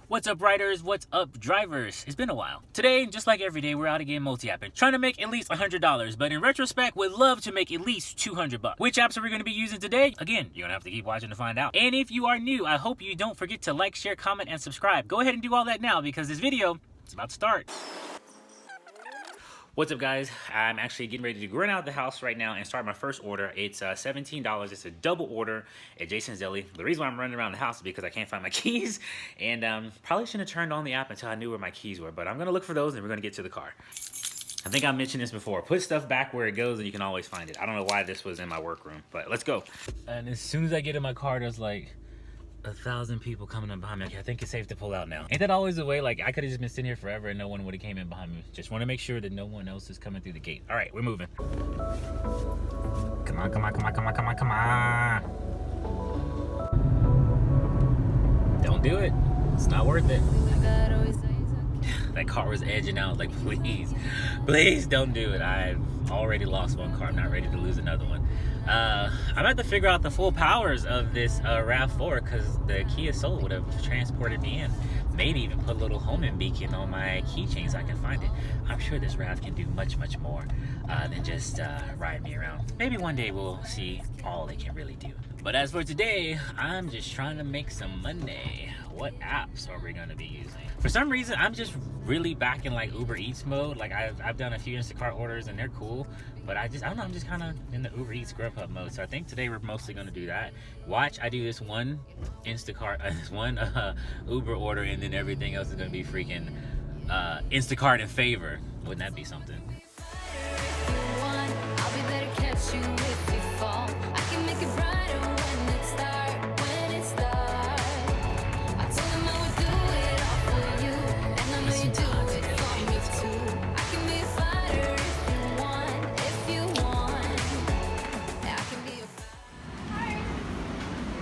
What's up, riders? What's up, drivers? It's been a while. Today, just like every day, we're out again multi-apping, trying to make at least $100, but in retrospect, would love to make at least $200. Which apps are we going to be using today? Again, you're going to have to keep watching to find out. And if you are new, I hope you don't forget to like, share, comment, and subscribe. Go ahead and do all that now because this video is about to start. What's up, guys? I'm actually getting ready to run out of the house right now and start my first order. It's $17. It's a double order at Jason's Deli. The reason why I'm running around the house is because I can't find my keys, and probably shouldn't have turned on the app until I knew where my keys were, but I'm gonna look for those and we're gonna get to the car. I think I mentioned this before. Put stuff back where it goes and you can always find it. I don't know why this was in my workroom, but let's go. And as soon as I get in my car, there's like 1,000 people coming up behind me. Okay, I think it's safe to pull out now. Ain't that always the way? Like, I could have just been sitting here forever and no one would have came in behind me. Just want to make sure that no one else is coming through the gate. All right, we're moving. Come on, come on, come on, come on, come on, come on. Don't do it. It's not worth it. That car was edging out. Like, please, please don't do it. I've already lost one car. I'm not ready to lose another one. I'm about to figure out the full powers of this RAV4 because the Kia Soul would have transported me in. Maybe even put a little homing beacon on my keychain so I can find it. I'm sure this RAV can do much, much more than just ride me around. Maybe one day we'll see all it can really do. But as for today, I'm just trying to make some money. What apps are we gonna be using? For some reason, I'm just really back in like Ubereats mode. Like I've done a few Instacart orders and they're cool, but I don't know, I'm just kind of in the Ubereats Grubhub mode. So I think today we're mostly gonna do that. Watch, I do this one Instacart, this one Uber order, and then everything else is gonna be freaking Instacart in favor. Wouldn't that be something?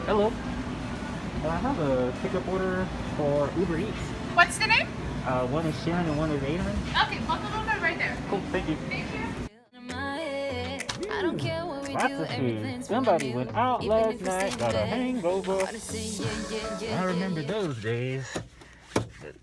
Hello. I have a pickup order for Ubereats. What's the name? One is Sharon and one is Adrian. Okay, both of them are right there. Cool, thank you. Thank you. Lots of food. Somebody went out last night, got a hangover. I remember those days.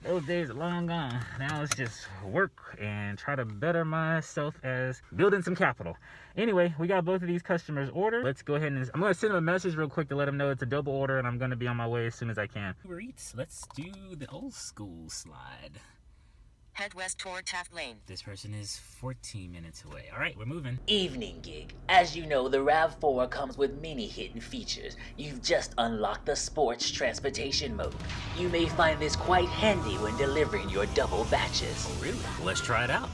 Those days are long gone. Now it's just work and try to better myself as building some capital. Anyway, we got both of these customers ordered. Let's go ahead and I'm gonna send them a message real quick to let them know it's a double order and I'm gonna be on my way as soon as I can. Uber Eats, let's do the old school slide. Head west toward Taft Lane. This person is 14 minutes away. All right, we're moving. Evening gig. As you know, the RAV4 comes with many hidden features. You've just unlocked the sports transportation mode. You may find this quite handy when delivering your double batches. Oh, really? Let's try it out.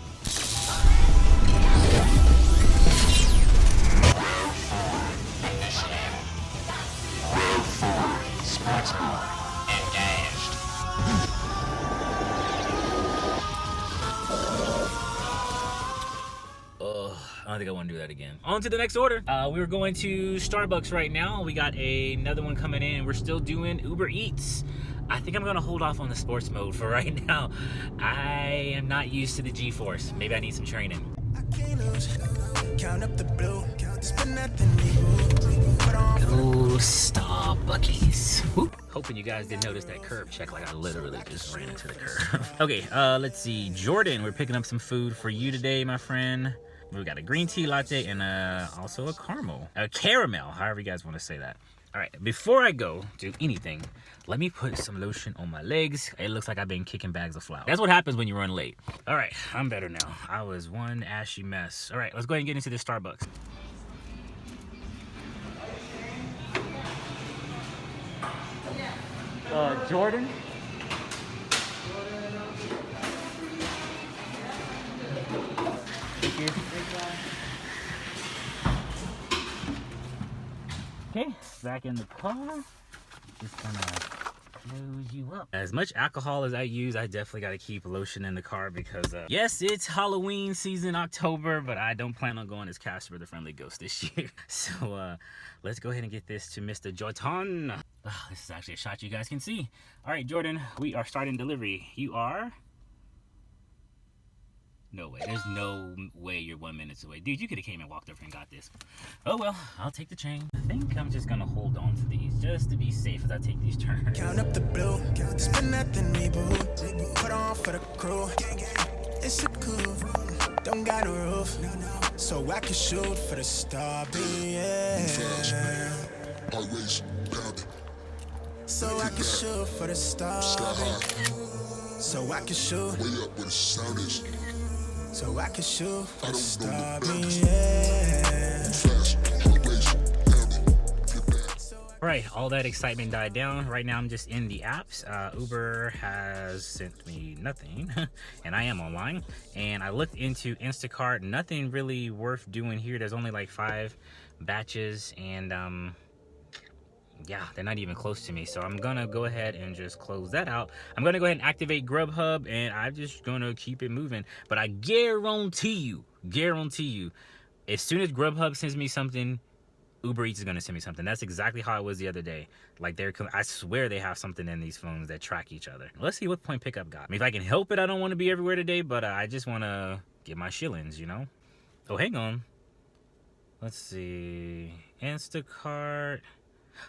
RAV4 sports mode engaged. I don't think I want to do that again. On to the next order. We're going to Starbucks right now. We got another one coming in. We're still doing Uber Eats. I think I'm gonna hold off on the sports mode for right now. I am not used to the G-force. Maybe I need some training. Go Starbucks. Whoop. Hoping you guys didn't notice that curb check, like I literally just ran into the curb. Okay, let's see. Jordan, we're picking up some food for you today, my friend. We got a green tea latte and also a caramel, however you guys want to say that. All right, before I go do anything, let me put some lotion on my legs. It looks like I've been kicking bags of flour. That's what happens when you run late. All right, I'm better now. I was one ashy mess. All right, let's go ahead and get into this Starbucks. Jordan? Thank you. Okay, back in the car. Just gonna close you up. As much alcohol as I use, I definitely gotta keep lotion in the car because, yes, it's Halloween season, October, but I don't plan on going as Casper the Friendly Ghost this year. So, let's go ahead and get this to Mr. Jordan. This is actually a shot you guys can see. All right, Jordan, we are starting delivery. You are... No way. There's no way you're 1 minute away. Dude, you could have came and walked over and got this. Oh, well, I'll take the chain. I think I'm just going to hold on to these just to be safe as I take these turns. Count up the blue, spend nothing reboot. Put on for the crew. It's a cool. Don't got a roof, so I can shoot for the star. Yeah. So I can shoot for the star. So I can shoot. Way up where the sound is. So I can shoot for the star. All right, all that excitement died down. Right now I'm just in the apps. Uber has sent me nothing and I am online, and I looked into Instacart. Nothing really worth doing here. There's only like 5 batches, and yeah, they're not even close to me. So I'm gonna go ahead and just close that out. I'm gonna go ahead and activate Grubhub, and I'm just gonna keep it moving. But I guarantee you, as soon as Grubhub sends me something, Uber Eats is gonna send me something. That's exactly how it was the other day. Like I swear they have something in these phones that track each other. Let's see what Point Pickup got. I mean, if I can help it, I don't want to be everywhere today, but I just want to get my shillings, you know? Oh, hang on. Let's see. Instacart.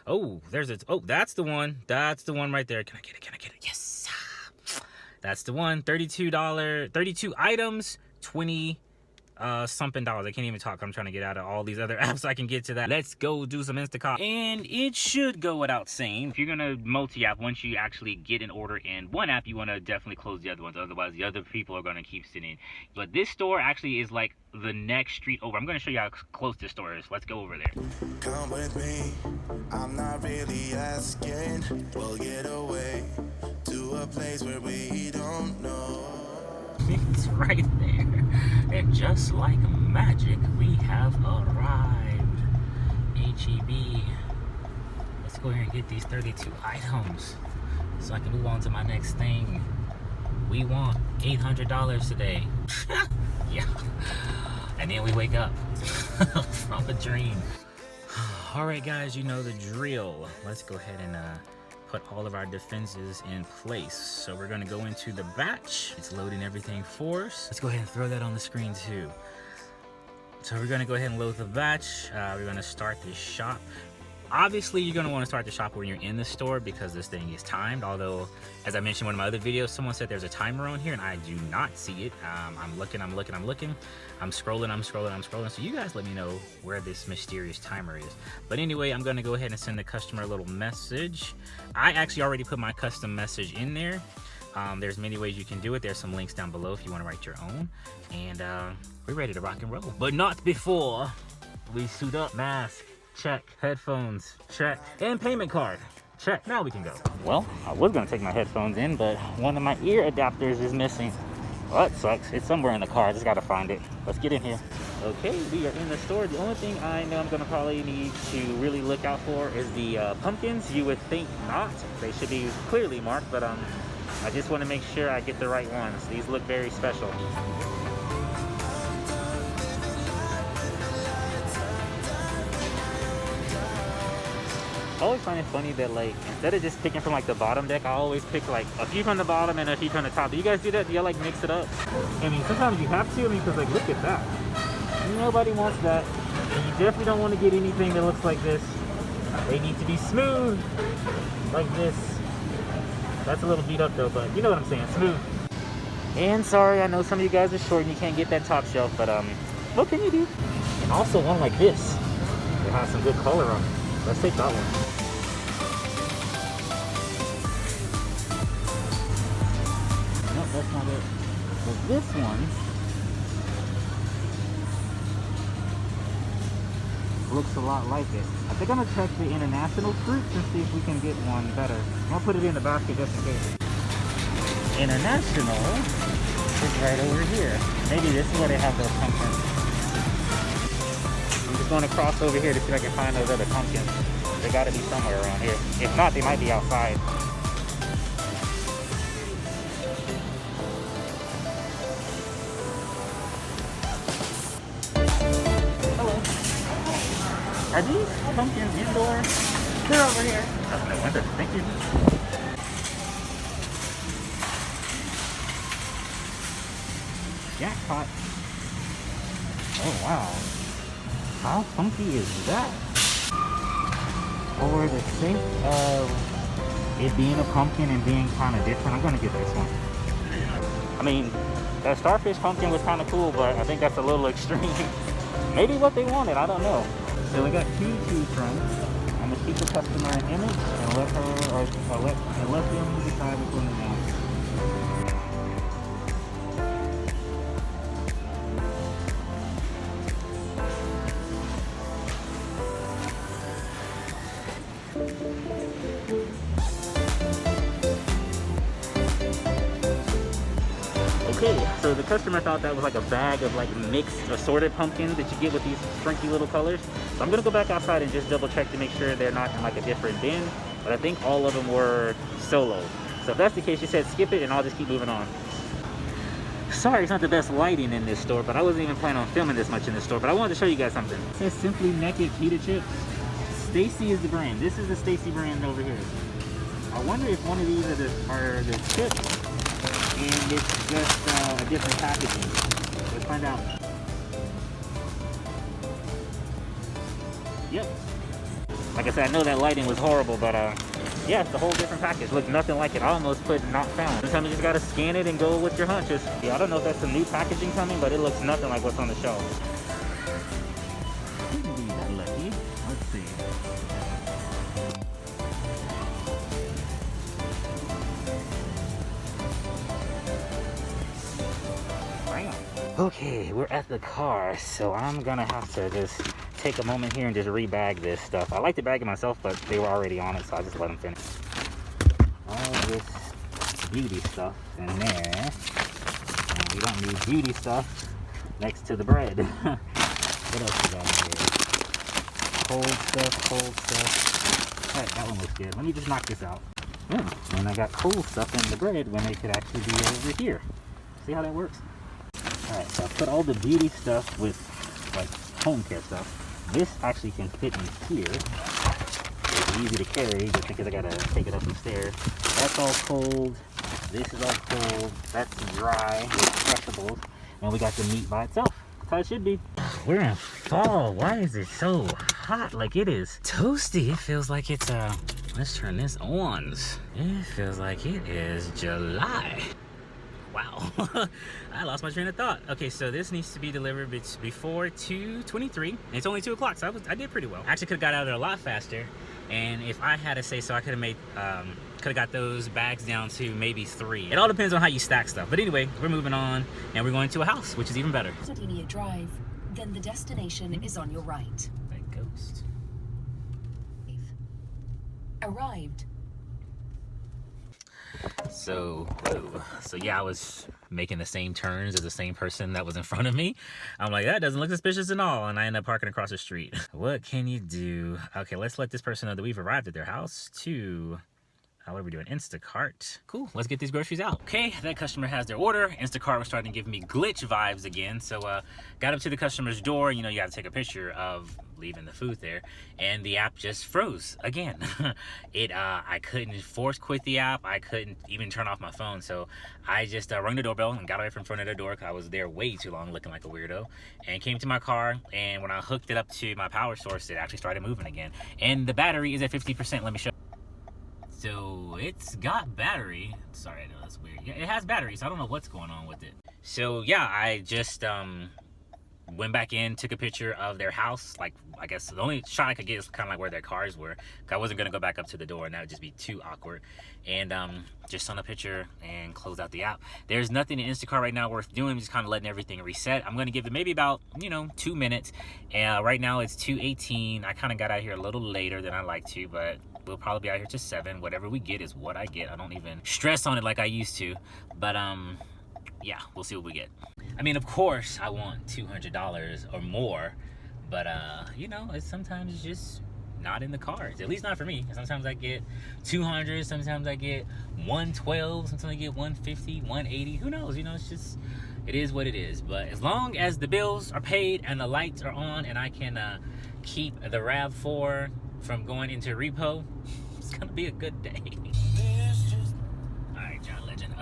Oh, that's the one. That's the one right there. Can I get it? Yes. That's the one. $32, 32 items, 20 something dollars. I can't even talk. I'm trying to get out of all these other apps so I can get to that. Let's go do some Instacart. And it should go without saying, if you're gonna multi-app, once you actually get an order in one app, you want to definitely close the other ones, otherwise the other people are gonna keep sitting. But this store actually is like the next street over. I'm gonna show you how close this store is. Let's go over there. Come with me, I'm not really asking. We'll get away to a place where we don't know. It's right there. And just like magic, we have arrived. HEB. Let's go here and get these 32 items so I can move on to my next thing. We want $800 today. Yeah. And then we wake up from a dream. All right, guys, you know the drill. Let's go ahead and put all of our defenses in place. So we're gonna go into the batch. It's loading everything for us. Let's go ahead and throw that on the screen too. So we're gonna go ahead and load the batch. We're gonna start this shop. Obviously, you're gonna wanna start the shop when you're in the store because this thing is timed. Although, as I mentioned in one of my other videos, someone said there's a timer on here and I do not see it. I'm looking. I'm scrolling. So you guys let me know where this mysterious timer is. But anyway, I'm gonna go ahead and send the customer a little message. I actually already put my custom message in there. There's many ways you can do it. There's some links down below if you wanna write your own. And we're ready to rock and roll. But not before we suit up. Mask, check. Headphones, check. And payment card, check. Now we can go. Well, I was gonna take my headphones in, but one of my ear adapters is missing. Well, that sucks. It's somewhere in the car. I just gotta find it. Let's get in here. Okay, we are in the store. The only thing I know I'm gonna probably need to really look out for is the pumpkins. You would think not. They should be clearly marked, but I just want to make sure I get the right ones. These look very special. I always find it funny that, like, instead of just picking from like the bottom deck, I always pick like a few from the bottom and a few from the top. Do you guys do that? Do y'all like mix it up? I mean, sometimes you have to. I mean, because like, look at that. Nobody wants that. And you definitely don't want to get anything that looks like this. They need to be smooth, like this. That's a little beat up though, but you know what I'm saying, smooth. And sorry, I know some of you guys are short and you can't get that top shelf, but what can you do? And also one like this. It has some good color on it. Let's take that one. Nope, that's not it. So this one looks a lot like it. I think I'm gonna check the international fruits and see if we can get one better. I'm gonna put it in the basket just in case. International is right over here. Maybe this is where they have those pumpkins. I'm just going to cross over here to see if I can find those other pumpkins. They gotta be somewhere around here. If not, they might be outside. Hello. Are these pumpkins indoor? They're over here. Oh, no wonder. Thank you. Jackpot. Oh, wow. How funky is that? For the sake of it being a pumpkin and being kind of different, I'm gonna get this one. I mean, that starfish pumpkin was kind of cool, but I think that's a little extreme. Maybe what they wanted, I don't know. So we got 2 to choose from. I'm gonna keep the customer an image and let her, or let them decide which one they want. Okay, so the customer thought that was like a bag of like mixed assorted pumpkins that you get with these sprinky little colors. So I'm gonna go back outside and just double check to make sure they're not in like a different bin. But I think all of them were solo. So if that's the case, she said skip it and I'll just keep moving on. Sorry, it's not the best lighting in this store, but I wasn't even planning on filming this much in this store. But I wanted to show you guys something. It says Simply Naked Pita Chips. Stacy is the brand. This is the Stacy brand over here. I wonder if one of these are the chips and it's just a different packaging. Let's find out. Yep. Like I said, I know that lighting was horrible, but yeah, it's a whole different package. Looks nothing like it. I almost put not found. Sometimes you just gotta scan it and go with your hunches. Yeah, I don't know if that's some new packaging coming, but it looks nothing like what's on the shelf. Couldn't be that lucky. Let's see. Okay, we're at the car, so I'm gonna have to just take a moment here and just rebag this stuff. I like to bag it myself, but they were already on it, so I just let them finish. All this beauty stuff in there. And we don't need beauty stuff next to the bread. What else we got in here? Cold stuff. Alright, that one looks good. Let me just knock this out. And I got cool stuff in the bread when they could actually be over here. See how that works? Alright, so I put all the beauty stuff with like home care stuff. This actually can fit in here. It's easy to carry just because I gotta take it up the stairs. That's all cold. This is all cold. That's dry with crushables. And we got the meat by itself. That's how it should be. We're in fall. Why is it so hot? Like it is toasty. It feels like it's let's turn this on. It feels like it is July. Wow, I lost my train of thought. Okay, so this needs to be delivered before 2:23. It's only 2 o'clock, so I did pretty well. Actually, could have got out of there a lot faster. And if I had to say so, I could have made, could have got those bags down to maybe 3. It all depends on how you stack stuff. But anyway, we're moving on, and we're going to a house, which is even better. Sardinia Drive. Then the destination is on your right. That ghost. Arrived. So yeah, I was making the same turns as the same person that was in front of me. I'm like, that doesn't look suspicious at all, and I end up parking across the street. What can you do? Okay, let's let this person know that we've arrived at their house to what are we doing? Instacart. Cool, let's get these groceries out. Okay, that customer has their order. Instacart was starting to give me glitch vibes again. So got up to the customer's door. You know, you got to take a picture of leaving the food there, and the app just froze again. I couldn't force quit the app. I couldn't even turn off my phone. So I just rung the doorbell and got away from front of the door because I was there way too long looking like a weirdo, and came to my car. And when I hooked it up to my power source, it actually started moving again. And the battery is at 50%. Let me show you. So it's got battery. Sorry, I know that's weird. Yeah, it has battery, so I don't know what's going on with it. So yeah, I just went back in, took a picture of their house. Like, I guess the only shot I could get is kind of like where their cars were. I wasn't gonna go back up to the door, and that would just be too awkward. And just on a picture and close out the app. There's nothing in Instacart right now worth doing. I'm just kind of letting everything reset. I'm gonna give it maybe about 2 minutes. And right now it's 2:18. I kind of got out here a little later than I like to, but we'll probably be out here to 7. Whatever we get is what I get. I don't even stress on it like I used to. But yeah, we'll see what we get. I mean, of course I want $200 or more, but it's sometimes just not in the cards. At least not for me. Sometimes I get 200, sometimes I get 112, sometimes I get 150, 180. Who knows? It's just, it is what it is. But as long as the bills are paid and the lights are on and I can keep the RAV4 from going into repo, it's gonna be a good day. All right, John Legend.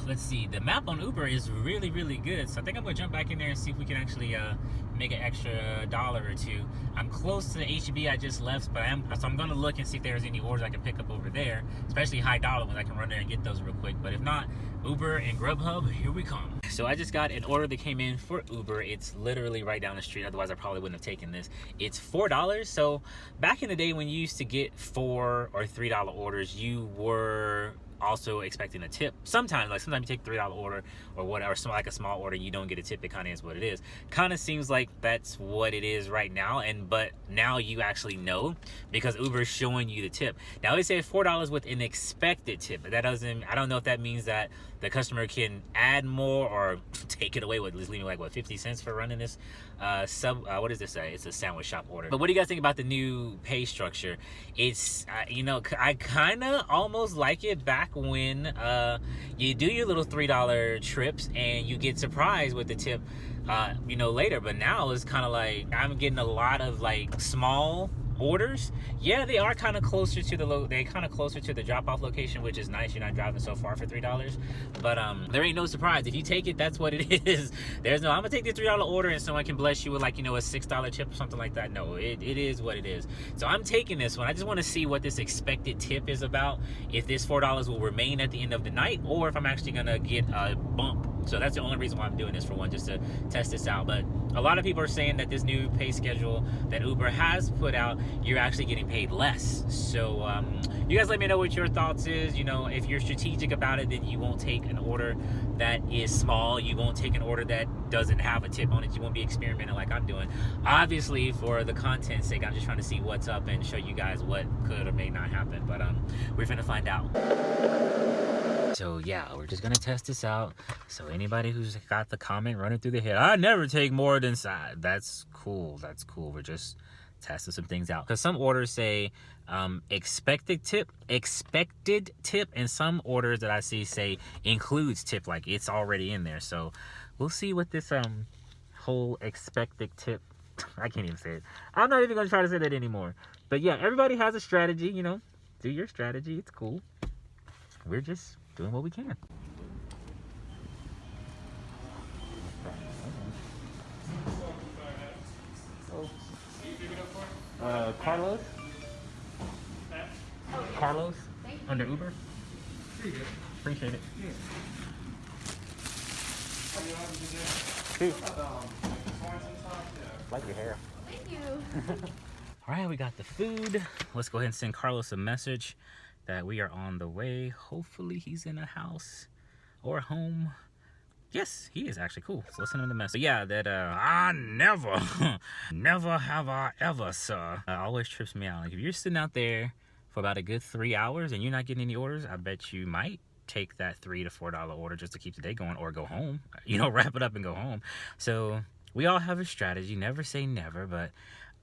Let's see. The map on Uber is really, really good. So I think I'm gonna jump back in there and see if we can actually make an extra $1 or two. I'm close to the HEB I just left, but I'm gonna look and see if there's any orders I can pick up over there, especially high dollar ones. I can run there and get those real quick. But if not, Uber and Grubhub, here we come. So I just got an order that came in for Uber. It's literally right down the street. Otherwise, I probably wouldn't have taken this. It's $4. So back in the day when you used to get $4 or $3 orders, you were also expecting a tip. Sometimes you take a $3 order or whatever, like a small order, you don't get a tip. It kind of is what it is. Kind of seems like that's what it is right now. But now you actually know because Uber's showing you the tip. Now they say $4 with an expected tip, but that doesn't, I don't know if that means that the customer can add more or take it away with leaving like what 50 cents for running this what is this? It's a sandwich shop order. But what do you guys think about the new pay structure? It's you know, I kind of almost like it back when you do your little $3 trips and you get surprised with the tip you know, later. But now it's kind of like I'm getting a lot of like small orders. Yeah, they are kind of closer to the drop-off location, which is nice. You're not driving so far for $3. But there ain't no surprise. If you take it, that's what it is. There's no, I'm gonna take this $3 order and someone can bless you with like, you know, a $6 tip or something like that. No, it is what it is. So I'm taking this one. I just want to see what this expected tip is about, if this $4 will remain at the end of the night or if I'm actually gonna get a bump. So that's the only reason why I'm doing this, for one, just to test this out. But a lot of people are saying that this new pay schedule that Uber has put out, you're actually getting paid less. So you guys let me know what your thoughts is. You know, if you're strategic about it, then you won't take an order that is small. You won't take an order that doesn't have a tip on it. You won't be experimenting like I'm doing. Obviously, for the content's sake, I'm just trying to see what's up and show you guys what could or may not happen. But we're finna find out. So yeah, we're just gonna test this out. So anybody who's got the comment running through their head, I never take more than side. That's cool. That's cool. We're just testing some things out. Because some orders say expected tip, and some orders that I see say includes tip, like it's already in there. So we'll see what this whole expected tip, I can't even say it. I'm not even gonna try to say that anymore. But yeah, everybody has a strategy, you know. Do your strategy, it's cool. We're just doing what we can. Carlos? Carlos? Under Uber? Appreciate it. Dude. Like your hair. Thank you. All right, we got the food. Let's go ahead and send Carlos a message that we are on the way. Hopefully he's in a house or a home. Yes, he is actually. Cool. So let's send him the message. Yeah, that I never have I ever, sir. Always trips me out. Like if you're sitting out there for about a good 3 hours and you're not getting any orders, I bet you might take that $3 to $4 order just to keep the day going, or go home. You know, wrap it up and go home. So we all have a strategy. Never say never, but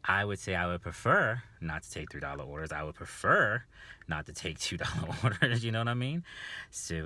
I would say I would prefer not to take $3 orders. I would prefer not to take $2 orders. You know what I mean? So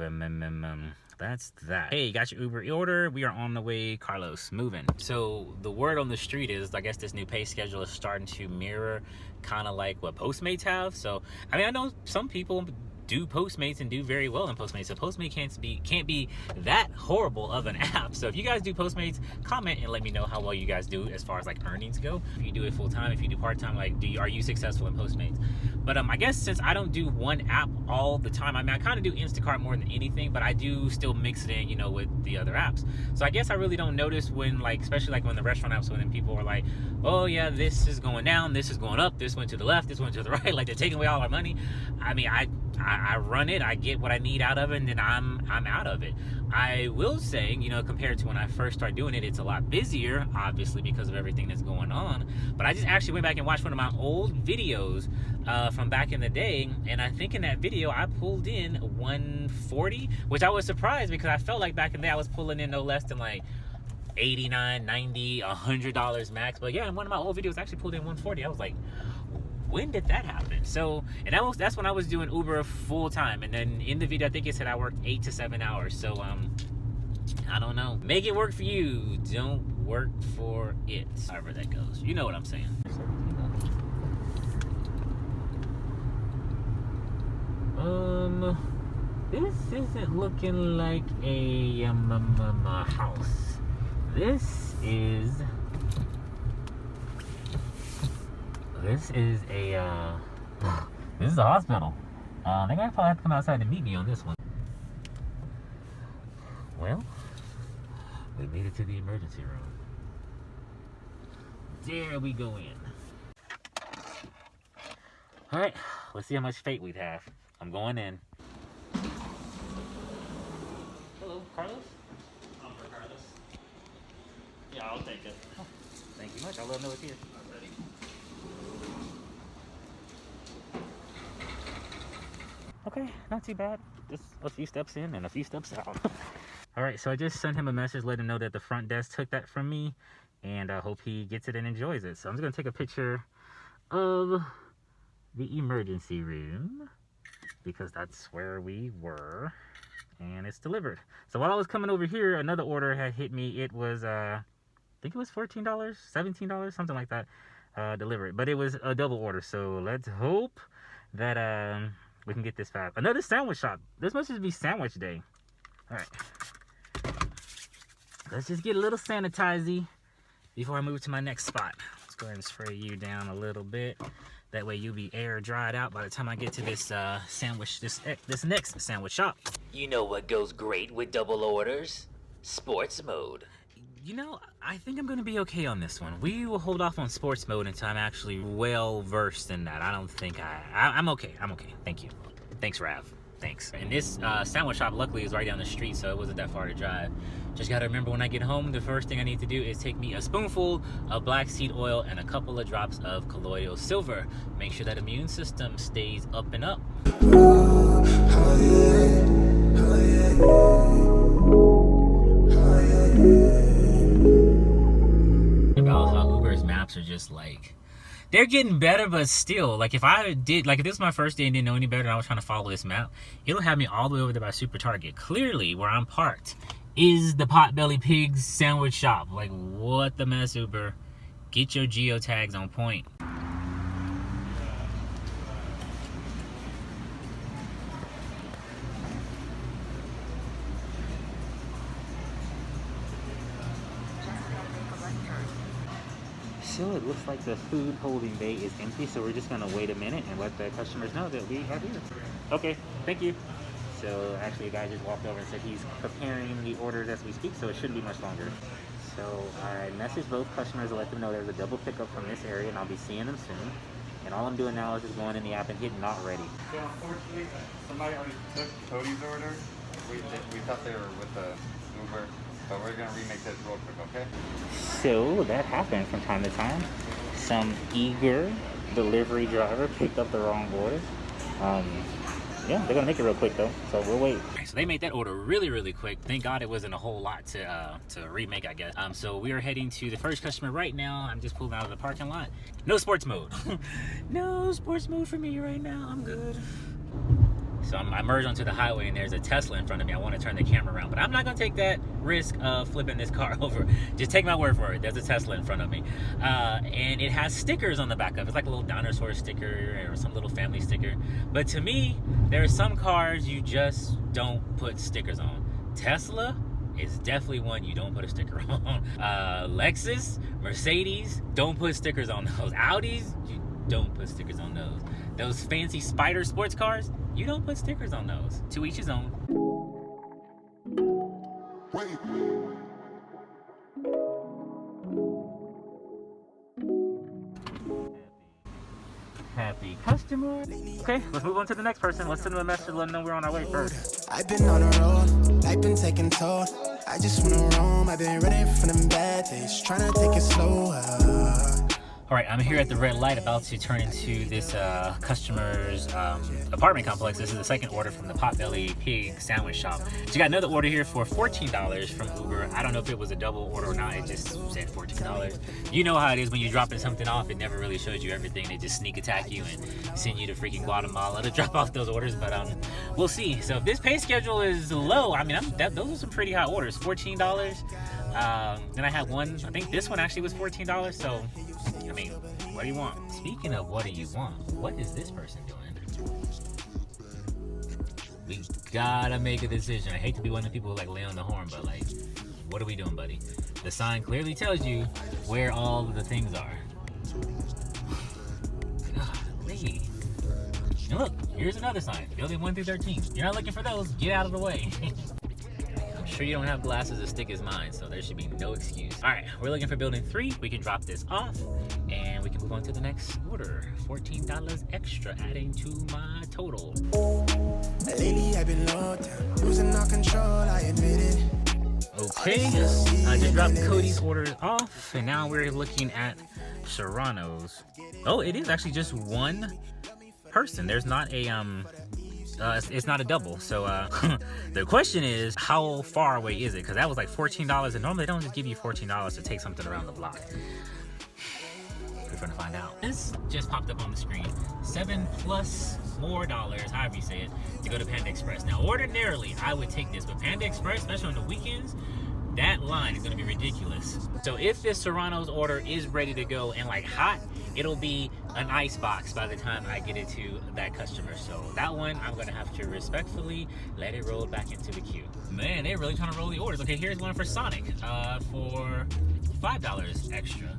that's that. Hey, you got your Uber order. We are on the way, Carlos. Moving. So the word on the street is, I guess this new pay schedule is starting to mirror kind of like what Postmates have. So I mean, I know some people do Postmates and do very well in Postmates. So Postmates can't be that horrible of an app. So if you guys do Postmates, comment and let me know how well you guys do as far as like earnings go. If you do it full time, if you do part time, like are you successful in Postmates? But I guess since I don't do one app all the time, I mean I kind of do Instacart more than anything, but I do still mix it in, you know, with the other apps. So I guess I really don't notice when, like, especially like when the restaurant apps, when people are like, oh yeah, this is going down, this is going up, this went to the left, this went to the right, like they're taking away all our money. I mean, I run it, I get what I need out of it, and then I'm out of it. I will say, you know, compared to when I first started doing it, it's a lot busier, obviously, because of everything that's going on. But I just actually went back and watched one of my old videos from back in the day, and I think in that video I pulled in $140, which I was surprised because I felt like back in the day I was pulling in no less than like $89, $90, $100 max. But yeah, in one of my old videos I actually pulled in $140. I was like, when did that happen? So, and that's when I was doing Uber full time. And then in the video I think it said I worked 8 to 7 hours. So I don't know. Make it work for you. Don't work for it. However that goes. You know what I'm saying. This isn't looking like a house. This is a this is a hospital. They're gonna probably have to come outside to meet me on this one. Well, we made it to the emergency room. There we go in. All right, let's see how much fate we'd have. I'm going in. Hello, Carlos? For Carlos. Yeah, I'll take it. Oh, thank you much. I'll let him know it's here. Ready. Okay, not too bad. Just a few steps in and a few steps out. All right, so I just sent him a message letting him know that the front desk took that from me, and I hope he gets it and enjoys it. So I'm just gonna take a picture of the emergency room because that's where we were, and it's delivered. So while I was coming over here, another order had hit me. It was I think it was $14, $17, something like that, delivered, but it was a double order. So let's hope that we can get this fast. Another sandwich shop. This must just be sandwich day. All right, let's just get a little sanitizy before I move to my next spot. Let's go ahead and spray you down a little bit. That way you'll be air dried out by the time I get to this this next sandwich shop. You know what goes great with double orders? Sports mode. You know, I think I'm gonna be okay on this one. We will hold off on sports mode until I'm actually well versed in that. I don't think I'm okay. I'm okay. Thank you. Thanks, Rav. Thanks. And this sandwich shop luckily is right down the street, so it wasn't that far to drive. Just gotta remember when I get home, the first thing I need to do is take me a spoonful of black seed oil and a couple of drops of colloidal silver. Make sure that immune system stays up and up. About how Uber's maps are just like, they're getting better, but still, like if this was my first day and didn't know any better and I was trying to follow this map, it'll have me all the way over there by Super Target. Clearly, where I'm parked is the Potbelly Pigs sandwich shop. Like, what the mess, Uber? Get your geotags on point. So it looks like the food holding bay is empty, so we're just gonna wait a minute and let the customers know that we are here. Okay, thank you. So actually a guy just walked over and said he's preparing the orders as we speak, so it shouldn't be much longer. So I messaged both customers to let them know there's a double pickup from this area and I'll be seeing them soon. And all I'm doing now is just going in the app and hitting not ready. So unfortunately, somebody already took Cody's order. We thought they were with the Uber, but we're gonna remake this real quick, okay? So that happens from time to time. Some eager delivery driver picked up the wrong order. Yeah, they're gonna make it real quick though, so we'll wait. So they made that order really, really quick. Thank God it wasn't a whole lot to remake, I guess. So we are heading to the first customer right now. I'm just pulling out of the parking lot. No sports mode. No sports mode for me right now. I'm good. So I merged onto the highway and there's a Tesla in front of me. I want to turn the camera around, but I'm not going to take that risk of flipping this car over. Just take my word for it. There's a Tesla in front of me. And it has stickers on the back of it. It's like a little dinosaur sticker or some little family sticker. But to me, there are some cars you just don't put stickers on. Tesla is definitely one you don't put a sticker on. Lexus, Mercedes, don't put stickers on those. Audis, you don't put stickers on those. Those fancy Spider sports cars, you don't put stickers on those. To each his own. Happy customer. Okay, let's move on to the next person. Let's send them a message, let them know we're on our way first. I've been on the road, life been taking toll. I just wanna roam, I've been running from them bad days, trying to take it slower. All right, I'm here at the red light about to turn into this customer's apartment complex. This is the second order from the Potbelly Pig sandwich shop. So you got another order here for $14 from Uber. I don't know if it was a double order or not. It just said $14. You know how it is when you're dropping something off. It never really shows you everything. They just sneak attack you and send you to freaking Guatemala to drop off those orders. But we'll see. So if this pay schedule is low, I mean, those are some pretty high orders. $14. Then I had one. I think this one actually was $14. So. I mean, what do you want? Speaking of what do you want, what is this person doing? We gotta make a decision. I hate to be one of the people who like lay on the horn, but like, what are we doing, buddy? The sign clearly tells you where all of the things are. Golly. And look, here's another sign. Building 1 through 13. You're not looking for those. Get out of the way. I'm sure you don't have glasses as thick as mine, so there should be no excuse. All right, we're looking for building 3. We can drop this off, and we can move on to the next order. $14 extra, adding to my total. Lately I've been low down, losing all control, I admit it. Okay, I just dropped Cody's orders off, and now we're looking at Serrano's. Oh, it is actually just one person. There's not a it's not a double. So the question is, how far away is it? Because that was like $14, and normally they don't just give you $14 to take something around the block. We're gonna find out. This just popped up on the screen. $7+ more, however you say it, to go to Panda Express. Now, ordinarily, I would take this, but Panda Express, especially on the weekends, that line is gonna be ridiculous. So if this Serrano's order is ready to go and like hot, it'll be an ice box by the time I get it to that customer. So that one, I'm gonna have to respectfully let it roll back into the queue. Man, they're really trying to roll the orders. Okay, here's one for Sonic for $5 extra.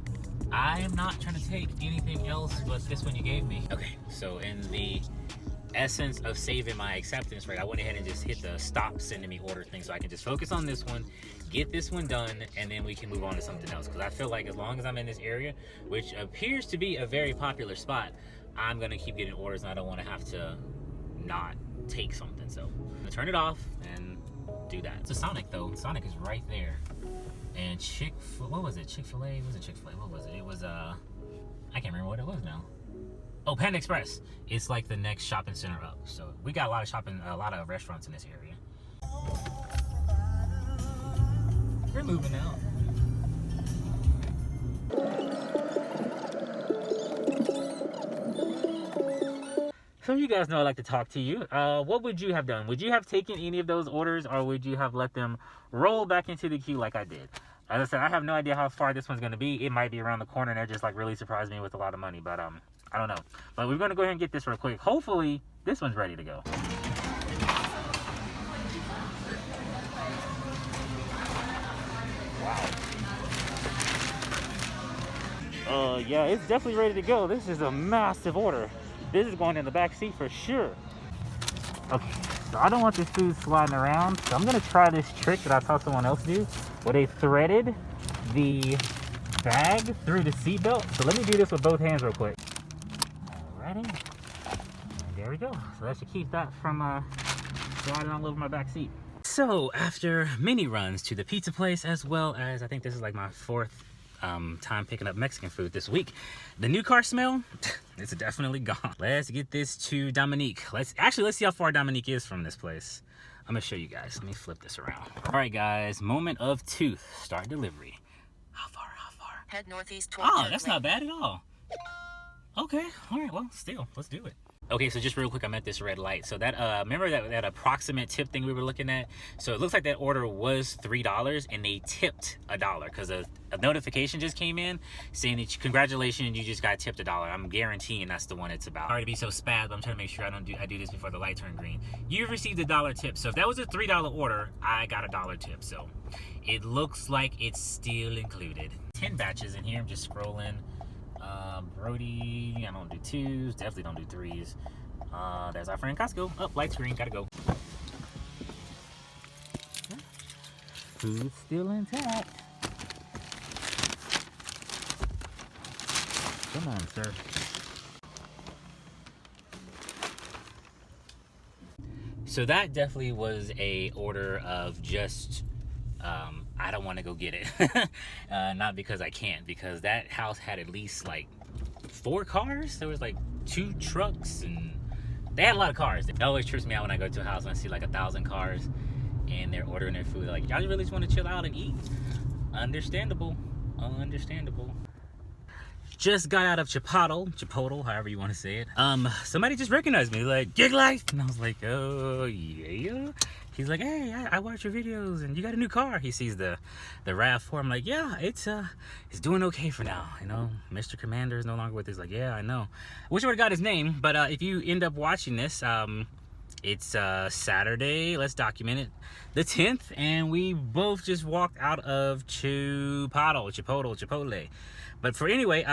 I am not trying to take anything else but this one you gave me. Okay, so in the essence of saving my acceptance rate, I went ahead and just hit the stop sending me order thing so I can just focus on this one, get this one done, and then we can move on to something else. Because I feel like as long as I'm in this area, which appears to be a very popular spot, I'm gonna keep getting orders and I don't want to have to not take something. So I'm gonna turn it off and do that. It's a Sonic though. Sonic is right there. And what was it? Chick-fil-A? Was it Chick-fil-A? What was it? It was I can't remember what it was now. Oh, Panda Express. It's like the next shopping center up. So we got a lot of restaurants in this area. We're moving out. So you guys know I like to talk to you. What would you have done? Would you have taken any of those orders, or would you have let them roll back into the queue like I did? As I said, I have no idea how far this one's going to be. It might be around the corner, and that just like really surprised me with a lot of money, but I don't know. But we're going to go ahead and get this real quick. Hopefully this one's ready to go. Wow. Yeah, it's definitely ready to go. This is a massive order. This is going in the back seat for sure. Okay, so I don't want this food sliding around, so I'm gonna try this trick that I saw someone else do, where they threaded the bag through the seatbelt. So let me do this with both hands real quick. Alrighty, and there we go. So that should keep that from sliding all over my back seat. So after many runs to the pizza place, as well as I think this is like my 4th time picking up Mexican food this week, the new car smell, it's definitely gone. Let's get this to Dominique. Let's see how far Dominique is from this place. I'm gonna show you guys. Let me flip this around. All right, guys, moment of truth. Start delivery. How far? Head northeast toward Oh, that's not bad at all. Okay, all right, well, still, let's do it. Okay, so just real quick, I'm at this red light. So that, remember that approximate tip thing we were looking at? So it looks like that order was $3 and they tipped $1 because a notification just came in saying that congratulations, you just got tipped $1. I'm guaranteeing that's the one it's about. Sorry to be so spaz, but I'm trying to make sure I do this before the light turned green. You've received $1 tip. So if that was a $3 order, I got $1 tip. So it looks like it's still included. 10 batches in here, I'm just scrolling. RODIE, I don't do 2s, definitely don't do 3s. There's our friend Costco. Oh, light screen, gotta go. Food's still intact. Come on, sir. So that definitely was a order of just I don't want to go get it. Not because I can't, because that house had at least like 4 cars. There was like 2 trucks, and they had a lot of cars. It always trips me out when I go to a house and I see like 1,000 cars and they're ordering their food. Like, y'all really just want to chill out and eat. Understandable. Just got out of Chipotle, however you want to say it. Somebody just recognized me, like, Gig Life, and I was like, oh yeah. He's like, hey, I watch your videos and you got a new car. He sees the RAV4. I'm like, yeah, it's doing okay for now. You know, Mr. Commander is no longer with us. He's like, yeah, I know. I wish I would have got his name, but if you end up watching this, It's Saturday, let's document it, the 10th, and we both just walked out of Chipotle. But for anyway,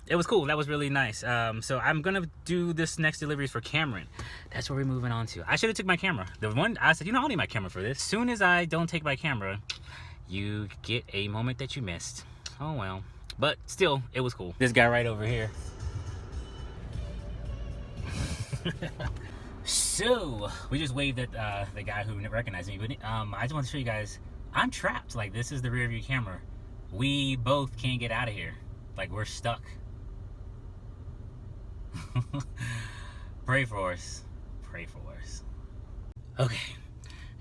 it was cool. That was really nice. So I'm gonna do this next deliveries for Cameron. That's where we're moving on to. I should have took my camera. The one I said, you know, I don't need my camera for this. As soon as I don't take my camera, you get a moment that you missed. Oh well. But still, it was cool. This guy right over here. So we just waved at the guy who recognized me, but I just want to show you guys, I'm trapped. Like, this is the rear view camera. We both can't get out of here. Like, we're stuck. Pray for us. Pray for us. Okay.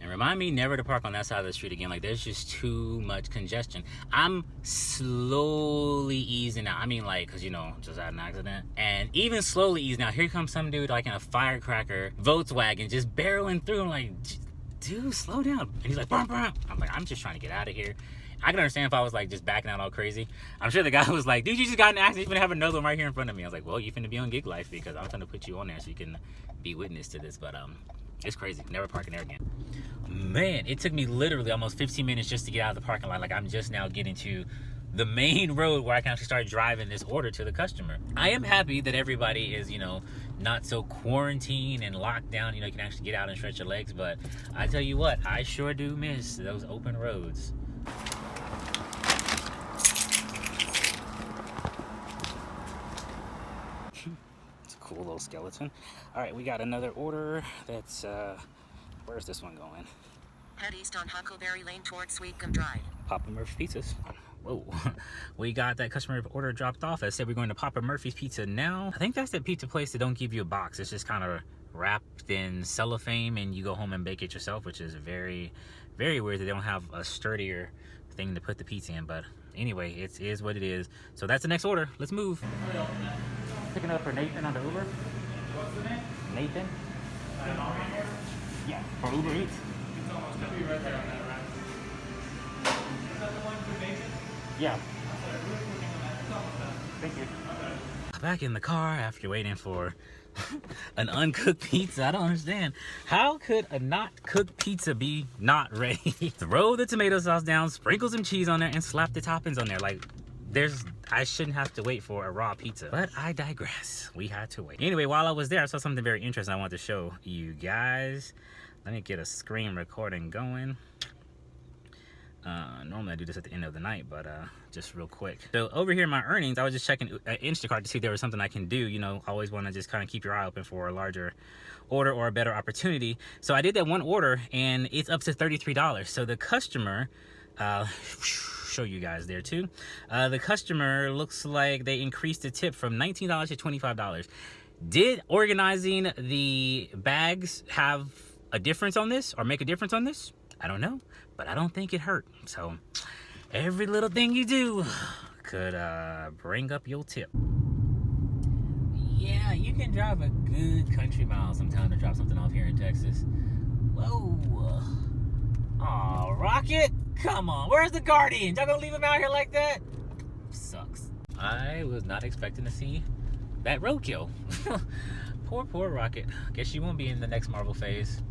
And remind me never to park on that side of the street again. Like, there's just too much congestion. I'm slowly easing out. I mean, like, because, you know, just had an accident. And even slowly easing out. Here comes some dude, like, in a firecracker Volkswagen, just barreling through. I'm like, dude, slow down. And he's like, brum, brum. I'm like, I'm just trying to get out of here. I can understand if I was, like, just backing out all crazy. I'm sure the guy was like, dude, you just got in an accident. You're going to have another one right here in front of me. I was like, well, you finna be on gig life because I'm finna put you on there so you can be witness to this. But, it's crazy. Never parking there again. Man, it took me literally almost 15 minutes just to get out of the parking lot. Like, I'm just now getting to the main road where I can actually start driving this order to the customer. I am happy that everybody is, you know, not so quarantined and locked down. You know, you can actually get out and stretch your legs. But I tell you what, I sure do miss those open roads. Cool little skeleton. All right, we got another order. That's where's this one going? Head east on Huckleberry Lane toward Sweetcomb Drive. Papa Murphy's Pizzas. Whoa. We got that customer order dropped off. I said we're going to Papa Murphy's Pizza now. I think that's that pizza place that don't give you a box. It's just kind of wrapped in cellophane and you go home and bake it yourself, which is very, very weird that they don't have a sturdier thing to put the pizza in. But anyway, it is what it is. So that's the next order. Let's move. Picking up for Nathan on the Uber. What's the name? Nathan. Yeah, for Ubereats. It's almost going to be right there on that rack. Is that the one for Nathan? Yeah. We're working on that. It's almost done. Thank you. Okay. Back in the car after waiting for an uncooked pizza. I don't understand. How could a not cooked pizza be not ready? Throw the tomato sauce down, sprinkle some cheese on there, and slap the toppings on there. Like, I shouldn't have to wait for a raw pizza, but I digress. We had to wait. Anyway, while I was there, I saw something very interesting I wanted to show you guys. Let me get a screen recording going. Normally I do this at the end of the night, but just real quick. So over here in my earnings, I was just checking Instacart to see if there was something I can do. You know, always want to just kind of keep your eye open for a larger order or a better opportunity. So I did that one order and it's up to $33. So the customer, show you guys there too. The customer looks like they increased the tip from $19 to $25. Did organizing the bags have a difference on this or make a difference on this? I don't know, but I don't think it hurt. So every little thing you do could bring up your tip. Yeah, you can drive a good country mile sometime to drop something off here in Texas. Whoa. Aw, Rocket, come on. Where's the Guardian? Y'all gonna leave him out here like that? Sucks. I was not expecting to see that roadkill. Poor Rocket. Guess she won't be in the next Marvel phase.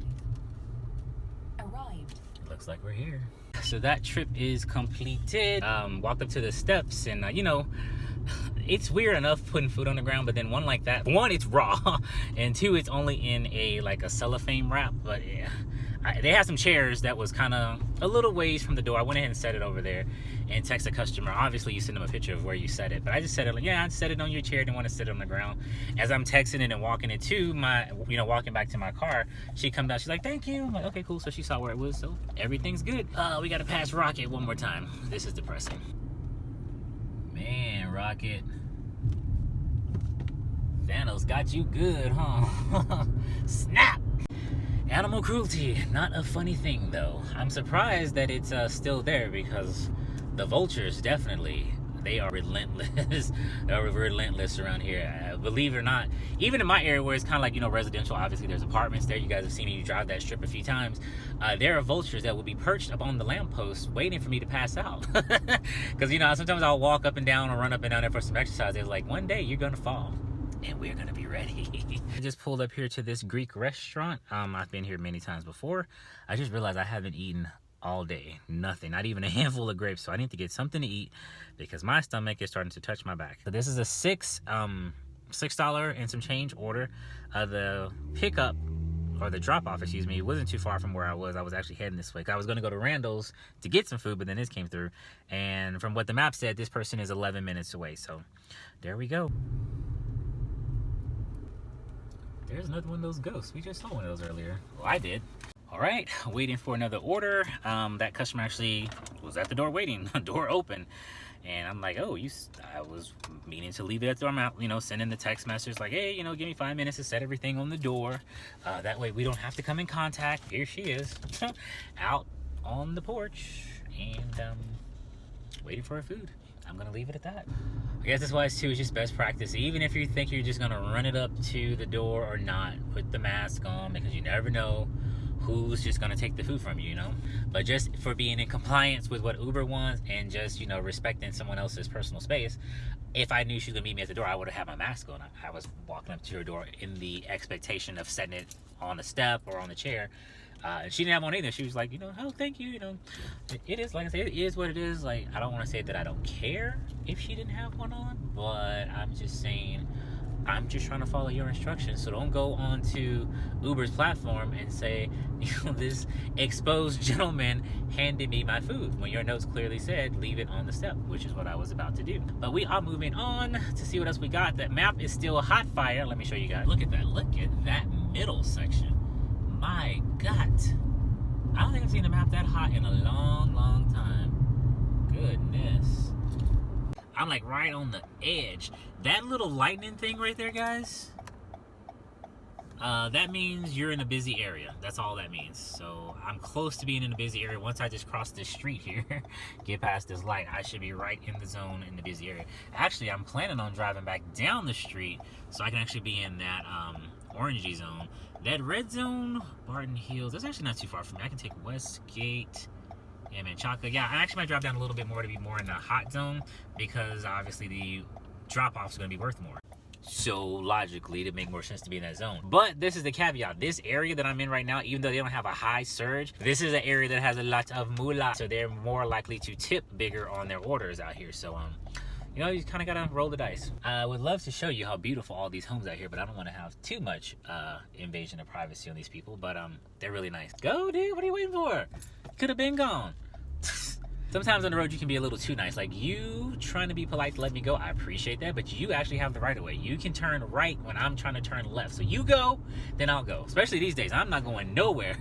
Arrived. Looks like we're here. So that trip is completed. Walked up to the steps and, you know, it's weird enough putting food on the ground, but then one like that, one, it's raw, and two, it's only in a cellophane wrap. But yeah, they had some chairs that was kind of a little ways from the door. I went ahead and set it over there and text the customer. Obviously you send them a picture of where you set it, but I just said it like, yeah, I set it on your chair, didn't want to sit it on the ground. As I'm texting it and walking it to my, you know, walking back to my car, she comes out, she's like, thank you. I'm like, okay, cool. So she saw where it was, so everything's good. We got to pass Rocket one more time. This is depressing. Man, Rocket. Thanos got you good, huh? Snap! Animal cruelty, not a funny thing though. I'm surprised that it's still there because the vultures definitely, they are relentless. They're relentless around here. Believe it or not, even in my area where it's kind of like, you know, residential, obviously there's apartments there. You guys have seen me, you drive that strip a few times. There are vultures that will be perched up on the lamppost waiting for me to pass out. Because, you know, sometimes I'll walk up and down or run up and down there for some exercise. They're like, one day you're gonna fall and we're gonna be ready. I just pulled up here to this Greek restaurant. I've been here many times before. I just realized I haven't eaten all day. Nothing, not even a handful of grapes. So I need to get something to eat because my stomach is starting to touch my back. So this is a $6 and some change order. The pickup, or the drop-off, excuse me, it wasn't too far from where I was. I was actually heading this way. I was going to go to Randall's to get some food, but then this came through. And from what the map said, this person is 11 minutes away. So there we go. There's another one of those ghosts. We just saw one of those earlier. Well, I did. All right, waiting for another order. That customer actually was at the door waiting, door open. And I'm like, oh, I was meaning to leave it at the door. I'm out, you know, sending the text message like, hey, you know, give me 5 minutes to set everything on the door. That way we don't have to come in contact. Here she is, out on the porch and waiting for her food. I'm gonna leave it at that. I guess that's why it's just best practice. Even if you think you're just gonna run it up to the door or not, put the mask on, because you never know who's just gonna take the food from you, you know? But just for being in compliance with what Uber wants and just, you know, respecting someone else's personal space, if I knew she was gonna meet me at the door, I would have had my mask on. I was walking up to her door in the expectation of setting it on the step or on the chair. And she didn't have one either. She was like, you know, oh, thank you, you know. It is, like I said, it is what it is. Like, I don't wanna say that I don't care if she didn't have one on, but I'm just saying, I'm just trying to follow your instructions. So don't go on to Uber's platform and say, you know, this exposed gentleman handed me my food when your notes clearly said leave it on the step, which is what I was about to do. But we are moving on to see what else we got. That map is still a hot fire. Let me show you guys. Look at that. Look at that middle section. My God. I don't think I've seen a map that hot in a long, long time. Goodness. I'm like right on the edge. That little lightning thing right there, guys, that means you're in a busy area. That's all that means. So I'm close to being in a busy area. Once I just cross this street here, get past this light, I should be right in the zone in the busy area. Actually, I'm planning on driving back down the street so I can actually be in that orangey zone. That red zone, Barton Hills, that's actually not too far from me. I can take Westgate and Menchaca. Yeah, I actually might drive down a little bit more to be more in the hot zone because obviously the drop-off is going to be worth more. So logically, it'd make more sense to be in that zone. But this is the caveat. This area that I'm in right now, even though they don't have a high surge, this is an area that has a lot of moolah. So they're more likely to tip bigger on their orders out here. So, you know, you kind of got to roll the dice. I would love to show you how beautiful all these homes out here, but I don't want to have too much invasion of privacy on these people. But they're really nice. Go, dude. What are you waiting for? Could have been gone. Sometimes on the road you can be a little too nice. Like, you trying to be polite to let me go, I appreciate that, but you actually have the right of way. You can turn right when I'm trying to turn left. So you go, then I'll go. Especially these days, I'm not going nowhere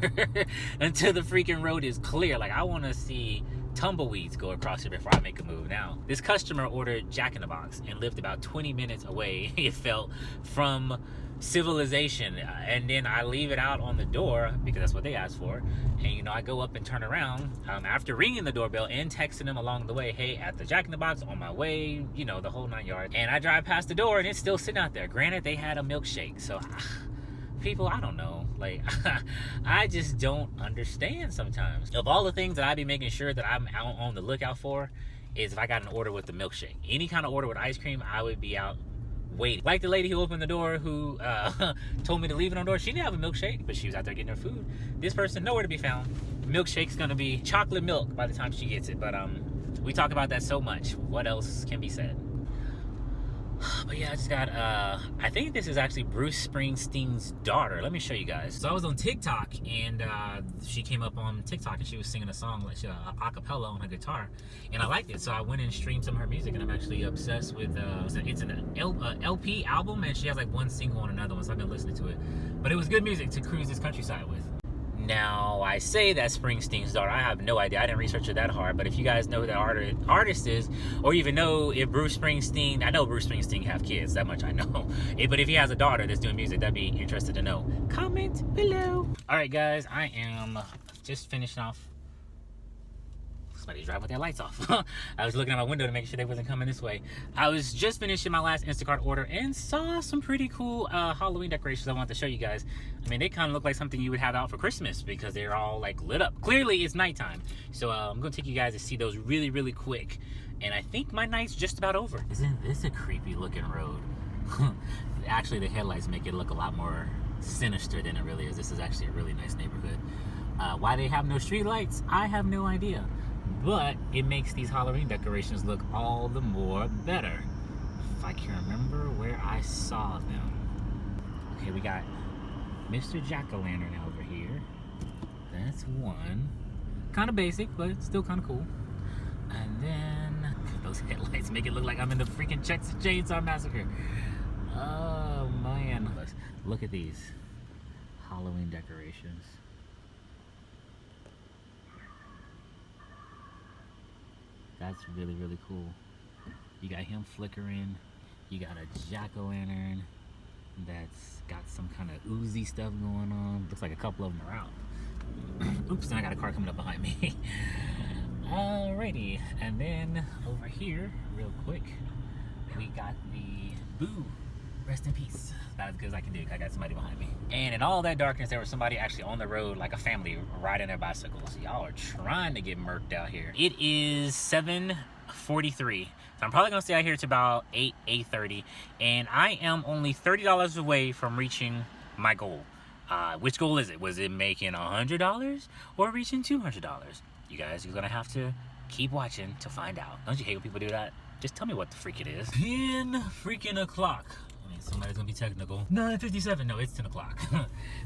until the freaking road is clear. Like, I want to see tumbleweeds go across here before I make a move. Now, this customer ordered Jack in the Box and lived about 20 minutes away, it felt, from civilization, and then I leave it out on the door because that's what they asked for. And you know, I go up and turn around after ringing the doorbell and texting them along the way, hey, at the Jack in the Box, on my way, you know, the whole 9 yards. And I drive past the door and it's still sitting out there. Granted, they had a milkshake. So people, I don't know, like I just don't understand sometimes. Of all the things that I be making sure that I'm out on the lookout for is if I got an order with the milkshake. Any kind of order with ice cream, I would be out waiting. Like the lady who opened the door who told me to leave it on the door. She didn't have a milkshake, but she was out there getting her food. This person, nowhere to be found. Milkshake's gonna be chocolate milk by the time she gets it. But we talk about that so much. What else can be said? But yeah, I just got, I think this is actually Bruce Springsteen's daughter. Let me show you guys. So I was on TikTok, and she came up on TikTok, and she was singing a song, like a cappella on her guitar, and I liked it. So I went and streamed some of her music, and I'm actually obsessed with, it's an LP album, and she has like one single on another one, so I've been listening to it. But it was good music to cruise this countryside with. Now, I say that's Springsteen's daughter. I have no idea. I didn't research it that hard. But if you guys know who the artist is, or even know if Bruce Springsteen, I know Bruce Springsteen have kids. That much I know. But if he has a daughter that's doing music, that'd be interested to know. Comment below. All right, guys. I am just finishing off. Somebody's driving with their lights off. I was looking at my window to make sure they wasn't coming this way. I was just finishing my last Instacart order and saw some pretty cool Halloween decorations I wanted to show you guys. I mean, they kind of look like something you would have out for Christmas because they're all like lit up. Clearly, it's nighttime. So I'm going to take you guys to see those really, really quick. And I think my night's just about over. Isn't this a creepy looking road? Actually, the headlights make it look a lot more sinister than it really is. This is actually a really nice neighborhood. Why they have no street lights, I have no idea. But it makes these Halloween decorations look all the more better. If I can remember where I saw them. Okay, we got Mr. Jack-o'-lantern over here. That's one. Kind of basic, but still kind of cool. And then those headlights make it look like I'm in the freaking Texas Chainsaw Massacre. Oh man. Let's look at these Halloween decorations. That's really, really cool. You got him flickering. You got a jack-o'-lantern that's got some kind of oozy stuff going on. Looks like a couple of them are out. Oops, and I got a car coming up behind me. Alrighty, and then over here, real quick, we got the Boo. Rest in peace. About as good as I can do. I got somebody behind me. And in all that darkness, there was somebody actually on the road, like a family, riding their bicycles. Y'all are trying to get murked out here. It is 7:43. So I'm probably gonna stay out here to about 8:30. And I am only $30 away from reaching my goal. Which goal is it? Was it making $100 or reaching $200? You guys are gonna have to keep watching to find out. Don't you hate when people do that? Just tell me what the freak it is. 10 freaking o'clock. I mean, somebody's gonna be technical. 9:57. No, it's 10 o'clock.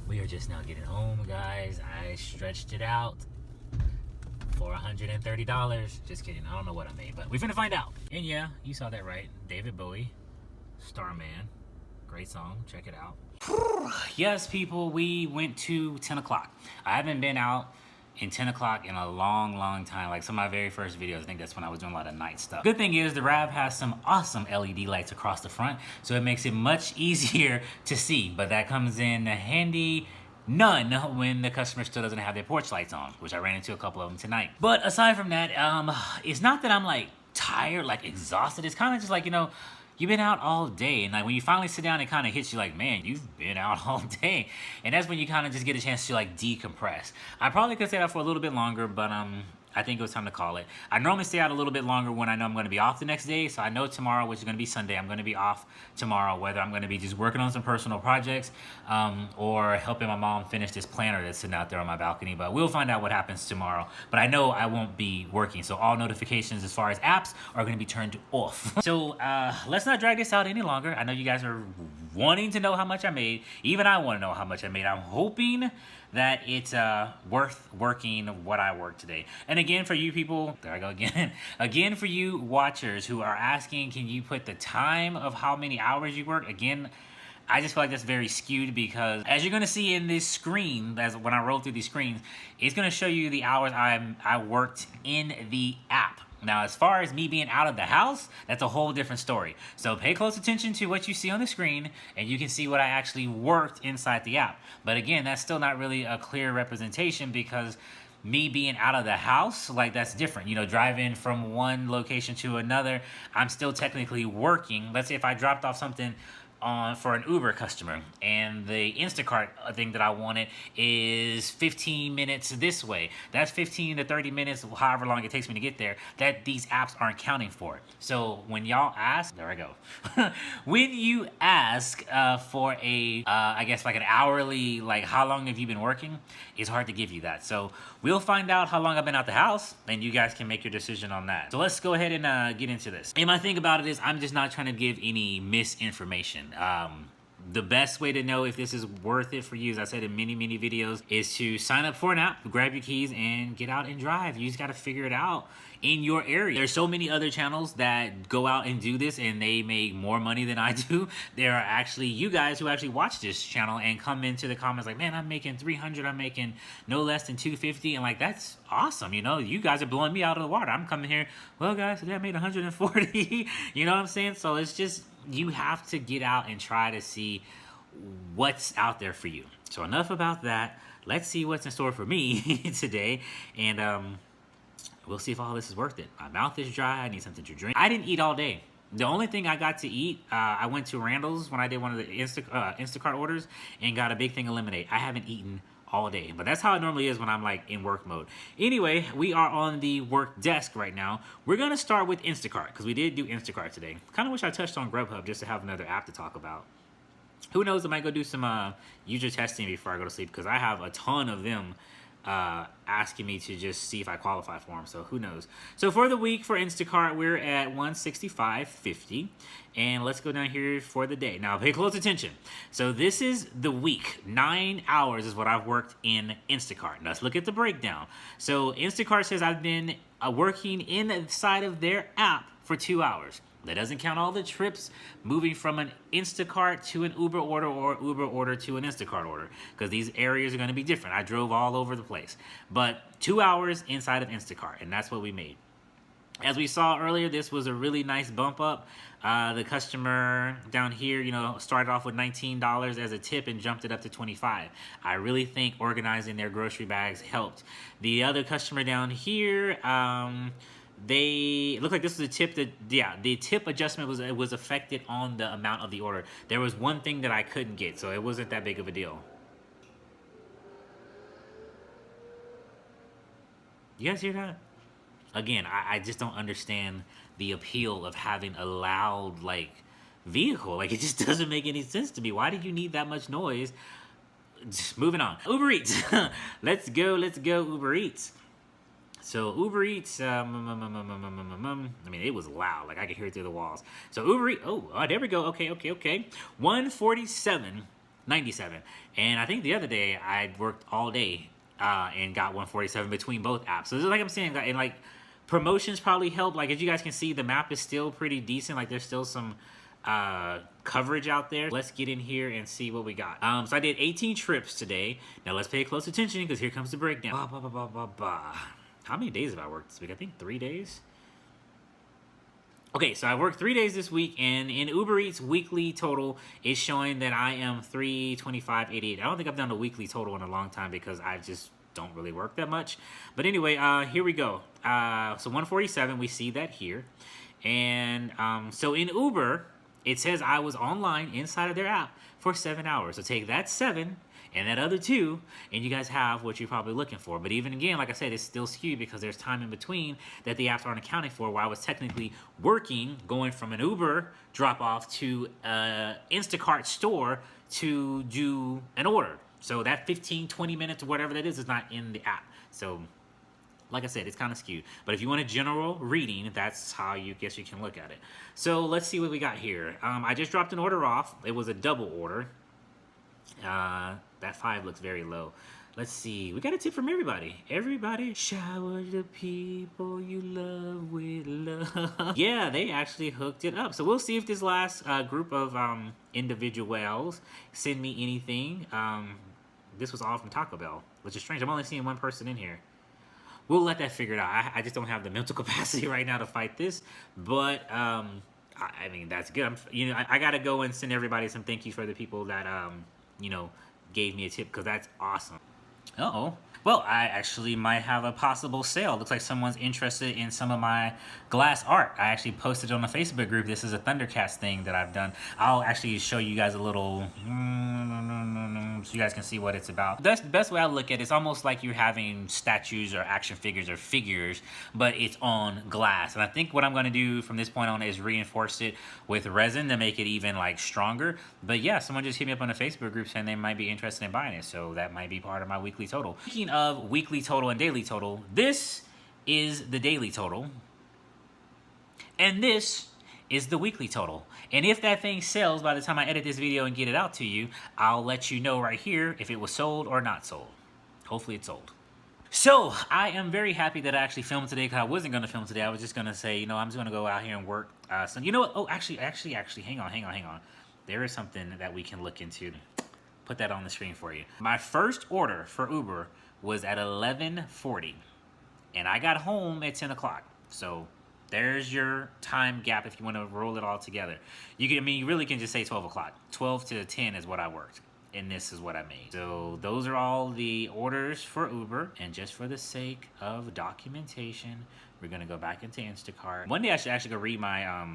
We are just now getting home, guys. I stretched it out for $130. Just kidding. I don't know what I made, but we're finna find out. And yeah, you saw that right. David Bowie, Starman. Great song. Check it out. Yes, people, we went to 10 o'clock. I haven't been out in 10 o'clock in a long time. Like some of my very first videos, I think that's when I was doing a lot of night stuff. Good thing is the RAV has some awesome LED lights across the front, so it makes it much easier to see. But that comes in handy none when the customer still doesn't have their porch lights on, which I ran into a couple of them tonight. But aside from that, it's not that I'm like tired, like exhausted. It's kind of just like, you know, you've been out all day, and like when you finally sit down, it kind of hits you like, man, you've been out all day. And that's when you kind of just get a chance to like decompress. I probably could stay out for a little bit longer, but I think it was time to call it. I normally stay out a little bit longer when I know I'm going to be off the next day. So I know tomorrow, which is going to be Sunday, I'm going to be off tomorrow, whether I'm going to be just working on some personal projects or helping my mom finish this planner that's sitting out there on my balcony. But we'll find out what happens tomorrow. But I know I won't be working. So all notifications as far as apps are going to be turned off. So let's not drag this out any longer. I know you guys are wanting to know how much I made. Even I want to know how much I made. I'm hoping that it's worth working what I worked today. And again, for you people, there I go again. Again, for you watchers who are asking, can you put the time of how many hours you work? Again, I just feel like that's very skewed because as you're gonna see in this screen, as when I roll through these screens, it's gonna show you the hours I worked in the app. Now, as far as me being out of the house, that's a whole different story. So pay close attention to what you see on the screen, and you can see what I actually worked inside the app. But again, that's still not really a clear representation because me being out of the house, like that's different. You know, driving from one location to another, I'm still technically working. Let's say if I dropped off something for an Uber customer and the Instacart thing that I wanted is 15 minutes this way. That's 15 to 30 minutes, however long it takes me to get there, that these apps aren't counting for it. So when y'all ask, there I go. When you ask for a, I guess like an hourly, like how long have you been working? It's hard to give you that. So we'll find out how long I've been out the house and you guys can make your decision on that. So let's go ahead and get into this. And my thing about it is I'm just not trying to give any misinformation. The best way to know if this is worth it for you, as I said in many videos, is to sign up for an app, grab your keys, and get out and drive. You just got to figure it out in your area. There's so many other channels that go out and do this, and they make more money than I do. There are actually you guys who actually watch this channel and come into the comments like, man, I'm making 300, I'm making no less than 250, and like, that's awesome. You know, you guys are blowing me out of the water. I'm coming here, well, guys, today I made 140. You know what I'm saying? So it's just, you have to get out and try to see what's out there for you. So enough about that. Let's see what's in store for me today. And we'll see if all this is worth it. My mouth is dry. I need something to drink. I didn't eat all day. The only thing I got to eat, I went to Randall's when I did one of the Instacart orders and got a big thing of lemonade. I haven't eaten all day, but that's how it normally is when I'm like in work mode. Anyway, we are on the work desk right now. We're gonna start with Instacart because we did do Instacart today. Kind of wish I touched on Grubhub just to have another app to talk about. Who knows, I might go do some user testing before I go to sleep, because I have a ton of them asking me to just see if I qualify for them, so who knows. So for the week for Instacart, we're at 165.50, and let's go down here for the day. Now pay close attention. So this is the week. 9 hours is what I've worked in Instacart. Now let's look at the breakdown. So Instacart says I've been working inside of their app for 2 hours. That doesn't count all the trips moving from an Instacart to an Uber order or Uber order to an Instacart order, because these areas are going to be different. I drove all over the place. But 2 hours inside of Instacart, and that's what we made. As we saw earlier, this was a really nice bump up. The customer down here, you know, started off with $19 as a tip and jumped it up to $25. I really think organizing their grocery bags helped. The other customer down here, it looked like this was a tip that, yeah, the tip adjustment was affected on the amount of the order. There was one thing that I couldn't get, so it wasn't that big of a deal. You guys hear that? Again, I just don't understand the appeal of having a loud, like, vehicle. Like, it just doesn't make any sense to me. Why did you need that much noise? Just moving on. Uber Eats. Let's go, Uber Eats. So Uber Eats, I mean, it was loud. Like, I could hear it through the walls. So Uber Eats, oh, there we go. Okay. 147.97. And I think the other day I worked all day and got 147 between both apps. So like I'm saying, and like promotions probably help. Like, as you guys can see, the map is still pretty decent. Like, there's still some coverage out there. Let's get in here and see what we got. So I did 18 trips today. Now let's pay close attention, because here comes the breakdown. How many days have I worked this week? I think 3 days. Okay, so I worked 3 days this week, and in Uber Eats weekly total is showing that I am 325.88. I don't think I've done a weekly total in a long time, because I just don't really work that much. But anyway, here we go. So 147, we see that here. And so in Uber, it says I was online inside of their app for 7 hours. So take that 7 and that other 2, and you guys have what you're probably looking for. But even again, like I said, it's still skewed, because there's time in between that the apps aren't accounting for, where I was technically working, going from an Uber drop-off to Instacart store to do an order. So that 15, 20 minutes or whatever that is not in the app. So like I said, it's kind of skewed. But if you want a general reading, that's how you guess you can look at it. So let's see what we got here. I just dropped an order off. It was a double order. That 5 looks very low. Let's see. We got a tip from everybody. Everybody, shower the people you love with love. Yeah, they actually hooked it up. So we'll see if this last group of individuals send me anything. This was all from Taco Bell, which is strange. I'm only seeing one person in here. We'll let that figure it out. I just don't have the mental capacity right now to fight this. But I mean, that's good. I got to go and send everybody some thank yous for the people that gave me a tip, because that's awesome. Uh-oh. Well, I actually might have a possible sale. Looks like someone's interested in some of my glass art. I actually posted it on the Facebook group. This is a Thundercats thing that I've done. I'll actually show you guys a little, so you guys can see what it's about. That's the best way I look at it. It's almost like you're having statues or action figures or figures, but it's on glass. And I think what I'm going to do from this point on is reinforce it with resin to make it even like stronger. But yeah, someone just hit me up on the Facebook group saying they might be interested in buying it, so that might be part of my weekly total. Speaking of weekly total and daily total, this is the daily total, and this is the weekly total. And if that thing sells by the time I edit this video and get it out to you, I'll let you know right here if it was sold or not sold. Hopefully it's sold. So I am very happy that I actually filmed today, because I wasn't going to film today. I was just going to say, I'm just going to go out here and work. So you know what? Oh, actually, hang on. There is something that we can look into. Put that on the screen for you. My first order for Uber was at 11:40, and I got home at 10 o'clock. So there's your time gap if you want to roll it all together. You really can just say 12 o'clock. 12 to 10 is what I worked, and this is what I made. So those are all the orders for Uber, and just for the sake of documentation, we're gonna go back into Instacart. One day I should actually go read my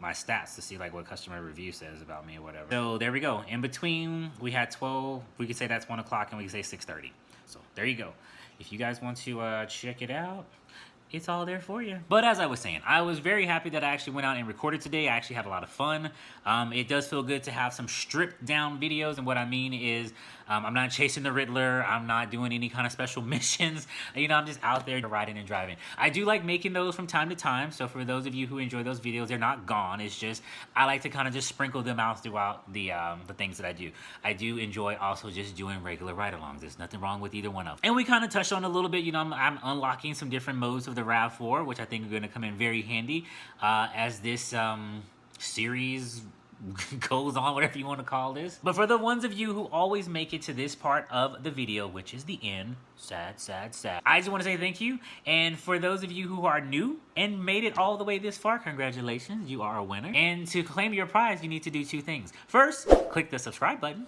my stats to see like what customer review says about me or whatever. So there we go. In between, we had 12. We could say that's 1 o'clock, and we could say 6:30. So there you go. If you guys want to check it out, it's all there for you. But as I was saying, I was very happy that I actually went out and recorded today. I actually had a lot of fun. It does feel good to have some stripped down videos, and what I mean is I'm not chasing the Riddler. I'm not doing any kind of special missions. You know, I'm just out there riding and driving. I do like making those from time to time, so for those of you who enjoy those videos, they're not gone. It's just I like to kind of just sprinkle them out throughout the things that I do. I do enjoy also just doing regular ride-alongs. There's nothing wrong with either one of them. And we kind of touched on a little bit, you know, I'm unlocking some different modes of the RAV4, which I think are going to come in very handy as this series goes on, whatever you want to call this. But for the ones of you who always make it to this part of the video, which is the end, sad, I just want to say thank you. And for those of you who are new and made it all the way this far, congratulations, you are a winner. And to claim your prize, you need to do two things. First, click the subscribe button,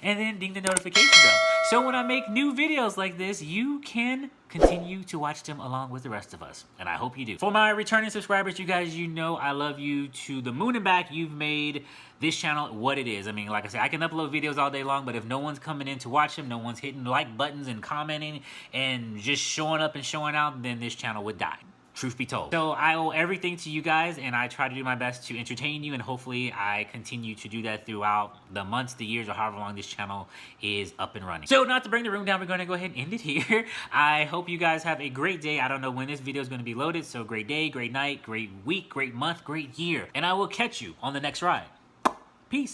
and then ding the notification bell. So when I make new videos like this, you can continue to watch them along with the rest of us. And I hope you do. For my returning subscribers, you guys, you know I love you to the moon and back. You've made this channel what it is. I mean, like I said, I can upload videos all day long, but if no one's coming in to watch them, no one's hitting like buttons and commenting and just showing up and showing out, then this channel would die. Truth be told. So I owe everything to you guys, and I try to do my best to entertain you, and hopefully I continue to do that throughout the months, the years, or however long this channel is up and running. So not to bring the room down, we're going to go ahead and end it here. I hope you guys have a great day. I don't know when this video is going to be loaded, so great day, great night, great week, great month, great year. And I will catch you on the next ride. Peace.